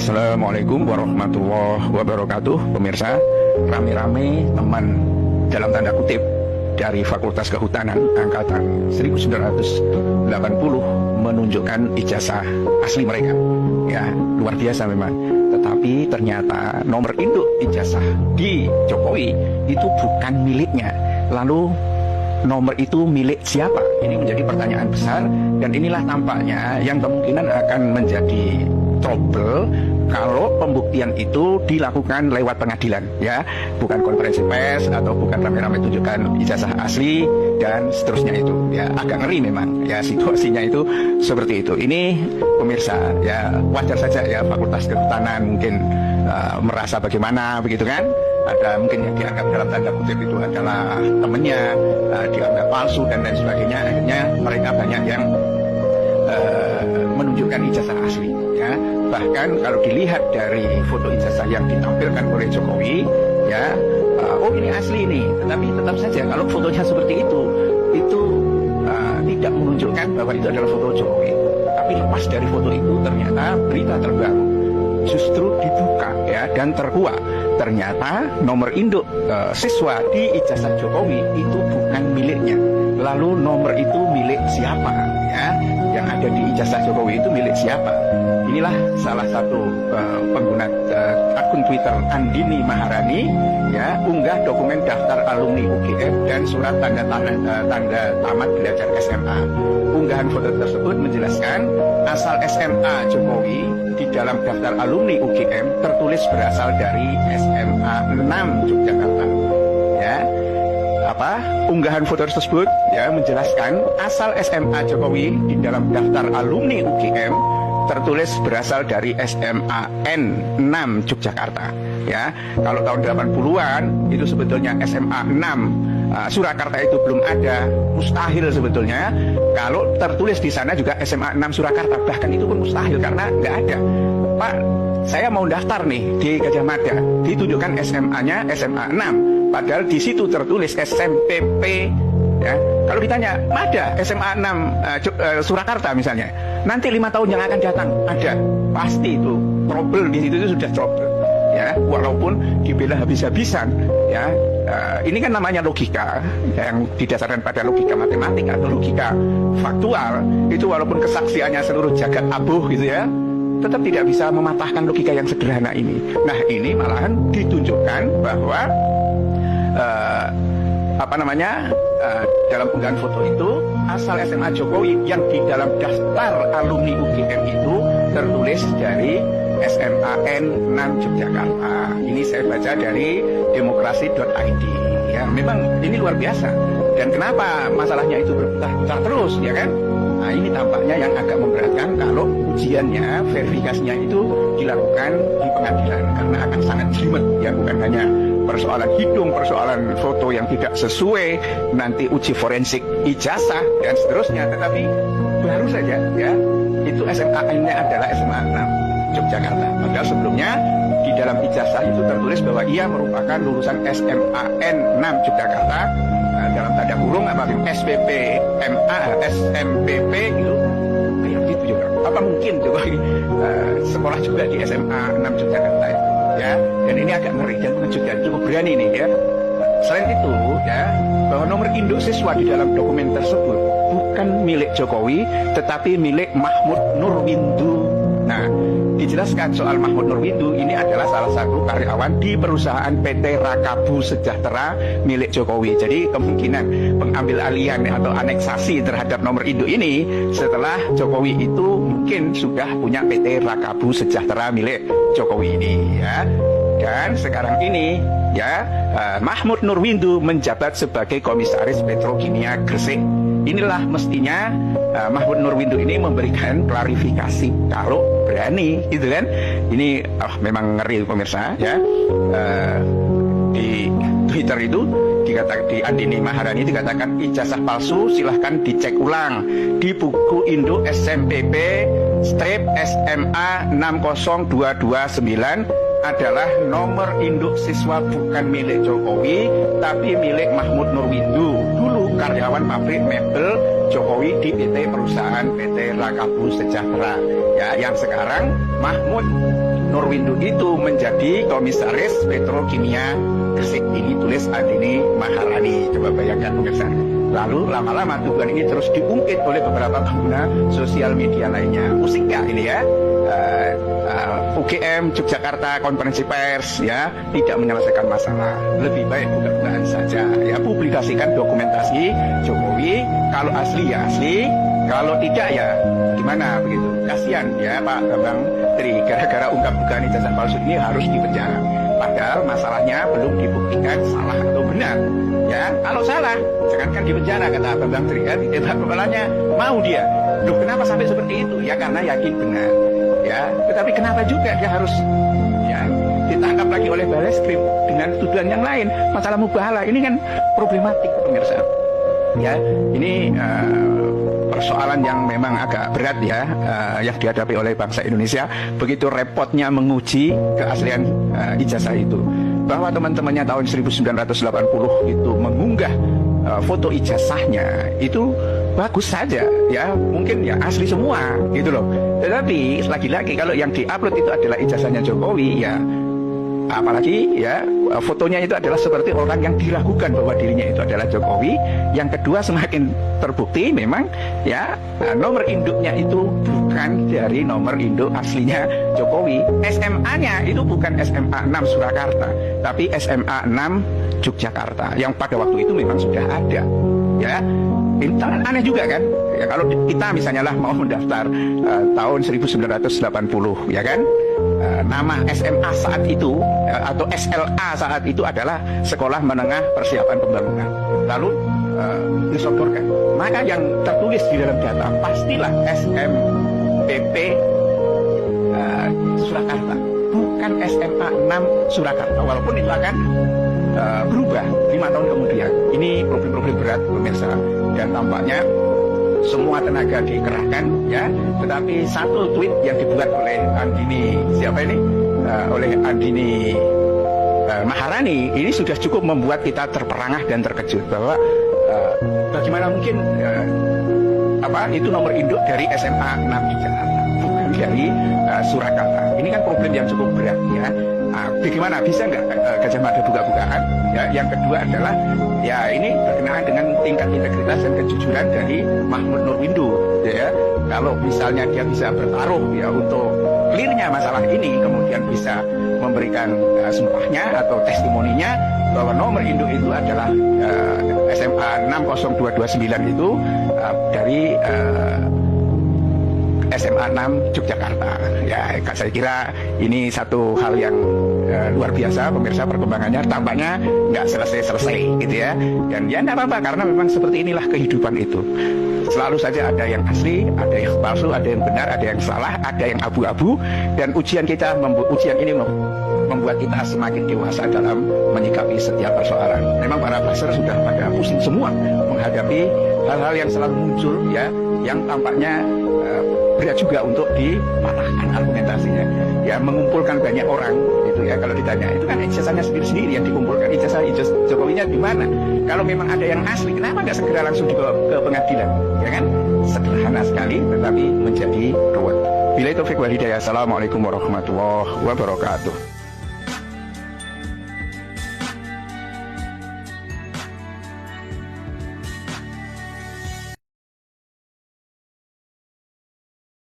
Assalamualaikum warahmatullahi wabarakatuh. Pemirsa, rame-rame teman dalam tanda kutip dari Fakultas Kehutanan Angkatan 1980 menunjukkan ijazah asli mereka. Ya, luar biasa memang. Tetapi ternyata nomor induk ijazah di Jokowi itu bukan miliknya. Lalu nomor itu milik siapa? Ini menjadi pertanyaan besar, dan inilah tampaknya yang kemungkinan akan menjadi trouble kalau pembuktian itu dilakukan lewat pengadilan, ya, bukan konferensi pers atau bukan rame-rame tunjukkan ijazah asli dan seterusnya itu, ya, agak ngeri memang, ya, situasinya itu seperti itu. Ini pemirsa, ya, wajar saja ya Fakultas Kehutanan mungkin merasa bagaimana begitu kan? Ada mungkin yang dianggap dalam tanda kutip itu adalah temennya, dianggap palsu dan lain sebagainya. Akhirnya mereka banyak yang menunjukkan ijazah asli, ya. Bahkan kalau dilihat dari foto ijazah yang ditampilkan oleh Jokowi, ya, oh ini asli ini, tetapi tetap saja kalau fotonya seperti itu tidak menunjukkan bahwa itu adalah foto Jokowi. Tapi lepas dari foto itu ternyata berita terbaru justru dibuka, ya, dan terkuak. Ternyata nomor induk siswa di ijazah Jokowi itu bukan miliknya. Lalu nomor itu milik siapa, ya? Yang ada di ijazah Jokowi itu milik siapa? Inilah salah satu pengguna akun Twitter Andini Maharani, ya, unggah dokumen daftar alumni UGM dan surat tanda tamat belajar SMA. Unggahan foto tersebut menjelaskan asal SMA Jokowi di dalam daftar alumni UGM tertulis berasal dari SMA 6 Yogyakarta. Ya, unggahan foto tersebut, ya, menjelaskan asal SMA Jokowi di dalam daftar alumni UGM tertulis berasal dari SMA N6 Yogyakarta. Ya, kalau tahun 80-an itu sebetulnya SMA 6 Surakarta itu belum ada, mustahil sebetulnya kalau tertulis di sana juga SMA 6 Surakarta, bahkan itu pun mustahil karena nggak ada. Pak, saya mau daftar nih di Gajah Mada, ditunjukkan SMA-nya SMA 6, padahal di situ tertulis SMPP. Ya, kalau ditanya, ada SMA 6 Surakarta misalnya, nanti 5 tahun yang akan datang ada, pasti itu trouble di situ, itu sudah trouble, ya, walaupun dibela habis-habisan, ya. Ini kan namanya logika yang didasarkan pada logika matematik atau logika faktual. Itu walaupun kesaksiannya seluruh jagat abuh gitu, ya, tetap tidak bisa mematahkan logika yang sederhana ini. Nah, ini malahan ditunjukkan bahwa dalam unggahan foto itu asal SMA Jokowi yang di dalam daftar alumni UGM itu tertulis dari SMA N6 Yogyakarta. Ini saya baca dari demokrasi.id. Ya, memang ini luar biasa. Dan kenapa masalahnya itu berputar-putar terus, ya kan? Nah, ini tampaknya yang agak memberatkan kalau ujiannya, verifikasinya itu dilakukan di pengadilan, karena akan sangat jelimet, ya, bukan hanya persoalan hidung, persoalan foto yang tidak sesuai, nanti uji forensik ijazah dan seterusnya, tetapi baru saja, ya, itu SMA-nya adalah SMA 6 Yogyakarta. Padahal sebelumnya di dalam ijazah itu tertulis bahwa ia merupakan lulusan SMA N6 Yogyakarta, dalam tanda kurung SPP MA, SMPP gitu. Kayak gitu juga. Apa mungkin juga sekolah juga di SMA 6 Yogyakarta itu, ya. Dan ini agak ngeri dan mengejutkan, cukup berani nih, ya. Selain itu, ya, bahwa nomor induk siswa di dalam dokumen tersebut bukan milik Jokowi, tetapi milik Mahmud Nurwindu. Nah, dijelaskan soal Mahmud Nurwindu ini adalah salah satu karyawan di perusahaan PT Rakabu Sejahtera milik Jokowi. Jadi kemungkinan pengambil alihan atau aneksasi terhadap nomor induk ini setelah Jokowi itu mungkin sudah punya PT Rakabu Sejahtera milik Jokowi ini, ya. Dan sekarang ini, ya, Mahmud Nurwindu menjabat sebagai Komisaris Petrokimia Gresik. Inilah mestinya Mahmud Nurwindu ini memberikan klarifikasi kalau berani, gitu kan? Ini memang ngeri pemirsa, ya. Di Twitter itu dikatakan, di Andini Maharani dikatakan ijazah palsu, silahkan dicek ulang di buku induk SMPP strip SMA 60229 adalah nomor induk siswa bukan milik Jokowi tapi milik Mahmud Nurwindu, dulu karyawan pabrik mebel Jokowi di PT perusahaan PT Rakabu Sejahtera, ya, yang sekarang Mahmud Nurwindo itu menjadi komisaris Petrokimia Gresik. Ini tulis Andini Maharani. Coba bayangkan pemirsa. Lalu lama-lama tuduhan ini terus diungkit oleh beberapa pengguna sosial media lainnya. Pusing nggak ini ya? UGM Yogyakarta konferensi pers ya tidak menyelesaikan masalah, lebih baik buka-bukaan saja ya, publikasikan dokumentasi Jokowi, kalau asli ya asli, kalau tidak ya gimana begitu. Kasihan ya Pak Bambang Tri, gara-gara ungkap-ungkapan ijazah palsu ini harus dipenjara, padahal masalahnya belum dibuktikan salah atau benar ya. Kalau salah jangankan dipenjara, kata Bambang Tri kan, kepalanya mau dia. Loh, kenapa sampai seperti itu? Ya karena yakin benar ya, tetapi kenapa juga dia harus ya ditangkap lagi oleh Bareskrim dengan tuduhan yang lain, masalah mubahalah. Ini kan problematik pemirsa ya. Ini persoalan yang memang agak berat ya, yang dihadapi oleh bangsa Indonesia. Begitu repotnya menguji keaslian ijazah itu, bahwa teman-temannya tahun 1980 itu mengunggah foto ijazahnya itu bagus saja ya, mungkin ya asli semua gitu loh. Tetapi lagi-lagi kalau yang diupload itu adalah ijazahnya Jokowi ya, apalagi ya fotonya itu adalah seperti orang yang diragukan bahwa dirinya itu adalah Jokowi. Yang kedua, semakin terbukti memang ya nomor induknya itu bukan dari nomor induk aslinya Jokowi. SMA-nya itu bukan SMA 6 Surakarta, tapi SMA 6 Yogyakarta yang pada waktu itu memang sudah ada ya. Ini aneh juga kan ya, kalau kita misalnya lah mau mendaftar tahun 1980 ya kan, nama SMA saat itu atau SLA saat itu adalah Sekolah Menengah Persiapan Pembangunan, lalu disodorkan, maka yang tertulis di dalam data pastilah SMPP Surakarta, bukan SMA 6 Surakarta, walaupun itu akan berubah 5 tahun kemudian. Ini problem-problem berat pemirsa, dan tampaknya semua tenaga dikerahkan ya, tetapi satu tweet yang dibuat oleh Andini oleh Andini Maharani ini sudah cukup membuat kita terperangah dan terkejut bahwa bagaimana mungkin itu nomor induk dari SMA 6 di Jakarta, bukan dari Surakarta. Ini kan problem yang cukup berat ya. Bagaimana bisa nggak Gajah Mada buka-bukaan ya? Yang kedua adalah ya ini berkenaan dengan tingkat integritas dan kejujuran dari Mahmud Nurwindo ya. Kalau misalnya dia bisa bertaruh ya untuk clearnya masalah ini, kemudian bisa memberikan sumpahnya atau testimoninya bahwa nomor induk itu adalah SMA 60229 itu dari SMA 6 Yogyakarta ya. Saya kira ini satu hal yang luar biasa pemirsa, perkembangannya tampaknya nggak selesai-selesai gitu ya. Dan ya nggak apa-apa, karena memang seperti inilah kehidupan itu. Selalu saja ada yang asli, ada yang palsu, ada yang benar, ada yang salah, ada yang abu-abu. Dan ujian ini membuat kita semakin dewasa dalam menyikapi setiap persoalan. Memang para pasar sudah pada pusing semua menghadapi hal-hal yang selalu muncul ya, yang tampaknya berat juga untuk dipatahkan argumentasinya ya, mengumpulkan banyak orang itu ya. Kalau ditanya itu kan ijazahnya sendiri-sendiri yang dikumpulkan, ijazah Jokowinya di mana? Kalau memang ada yang asli, kenapa nggak segera langsung dibawa ke pengadilan ya kan? Sederhana sekali tetapi menjadi ruwet. Billahi taufik wal hidayah. Assalamualaikum warahmatullahi wabarakatuh.